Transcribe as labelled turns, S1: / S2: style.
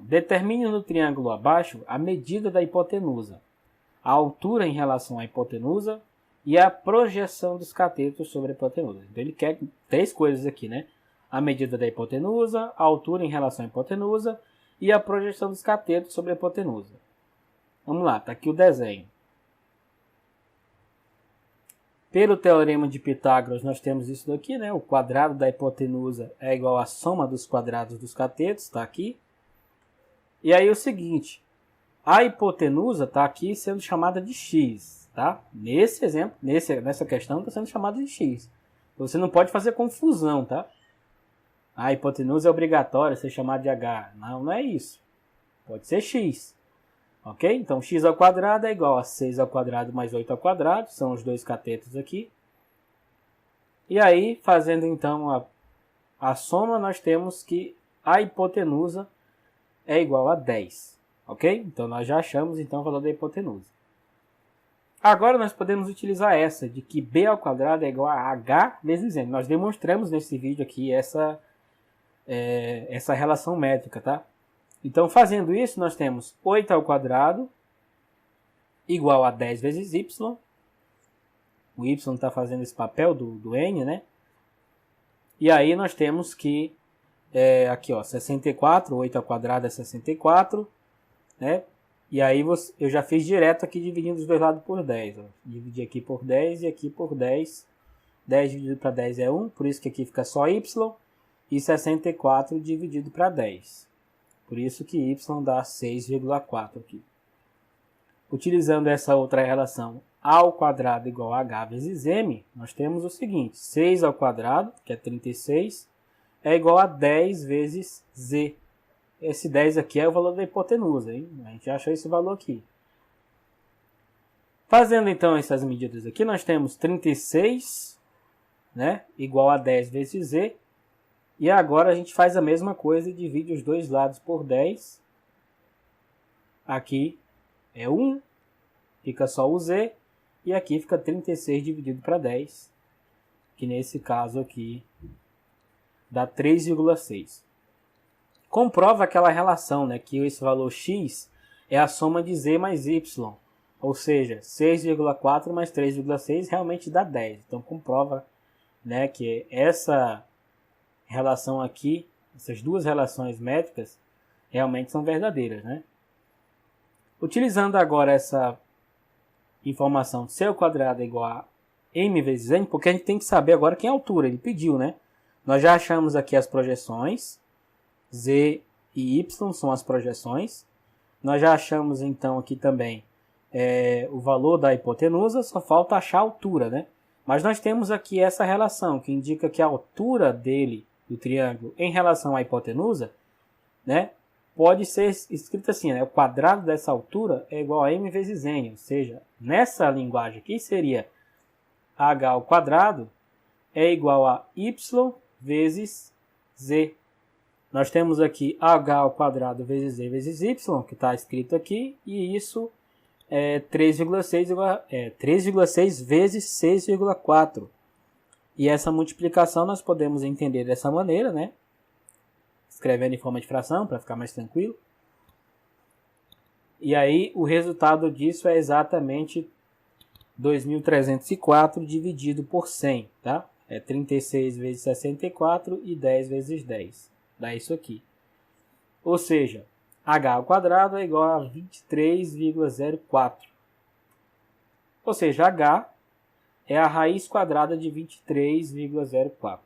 S1: determine no triângulo abaixo a medida da hipotenusa, a altura em relação à hipotenusa e a projeção dos catetos sobre a hipotenusa. Então ele quer 3 coisas aqui, né? A medida da hipotenusa, a altura em relação à hipotenusa e a projeção dos catetos sobre a hipotenusa. Vamos lá, está aqui o desenho. Pelo teorema de Pitágoras, nós temos isso daqui, né? O quadrado da hipotenusa é igual à soma dos quadrados dos catetos, está aqui. E aí o seguinte, a hipotenusa está aqui sendo chamada de x, tá? Nesse exemplo, nessa questão, está sendo chamada de x. Você não pode fazer confusão, tá? A hipotenusa é obrigatória ser chamada de h. Não, não é isso. Pode ser x. Ok? Então, x ao quadrado é igual a 6 ao quadrado mais 8 ao quadrado. São os 2 catetos aqui. E aí, fazendo então a soma, nós temos que a hipotenusa é igual a 10. Ok? Então, nós já achamos então o valor da hipotenusa. Agora, nós podemos utilizar essa, de que b ao quadrado é igual a h vezes m. Nós demonstramos nesse vídeo aqui essa relação métrica, tá? Então, fazendo isso, nós temos 8 ao quadrado igual a 10 vezes y. O y está fazendo esse papel do n, né? E aí nós temos que, aqui ó, 64, 8 ao quadrado é 64, né? E aí eu já fiz direto aqui dividindo os dois lados por 10. Ó. Dividi aqui por 10 e aqui por 10. 10 dividido para 10 é 1, por isso que aqui fica só y. E 64 dividido para 10. Por isso que y dá 6,4 aqui. Utilizando essa outra relação a ao quadrado igual a h vezes m, nós temos o seguinte, 6 ao quadrado, que é 36, é igual a 10 vezes z. Esse 10 aqui é o valor da hipotenusa, hein? A gente achou esse valor aqui. Fazendo então essas medidas aqui, nós temos 36, né, igual a 10 vezes z. E agora a gente faz a mesma coisa e divide os dois lados por 10. Aqui é 1, fica só o z. E aqui fica 36 dividido para 10, que nesse caso aqui dá 3,6. Comprova aquela relação, né, que esse valor x é a soma de z mais y. Ou seja, 6,4 mais 3,6 realmente dá 10. Então comprova, né, que essa relação aqui, essas duas relações métricas, realmente são verdadeiras, né? Utilizando agora essa informação de c ao quadrado é igual a m vezes n, porque a gente tem que saber agora quem é a altura, ele pediu, né? Nós já achamos aqui as projeções, z e y são as projeções. Nós já achamos então aqui também o valor da hipotenusa, só falta achar a altura, né? Mas nós temos aqui essa relação que indica que a altura dele, do triângulo, em relação à hipotenusa, né, pode ser escrito assim, né, o quadrado dessa altura é igual a m vezes n, ou seja, nessa linguagem aqui seria h ao quadrado é igual a y vezes z. Nós temos aqui h ao quadrado vezes z vezes y, que está escrito aqui, e isso é 3,6 vezes 6,4. E essa multiplicação nós podemos entender dessa maneira, né? Escrevendo em forma de fração, para ficar mais tranquilo. E aí, o resultado disso é exatamente 2.304 dividido por 100, tá? É 36 vezes 64 e 10 vezes 10. Dá isso aqui. Ou seja, h ao quadrado é igual a 23,04. Ou seja, h é a raiz quadrada de 23,04.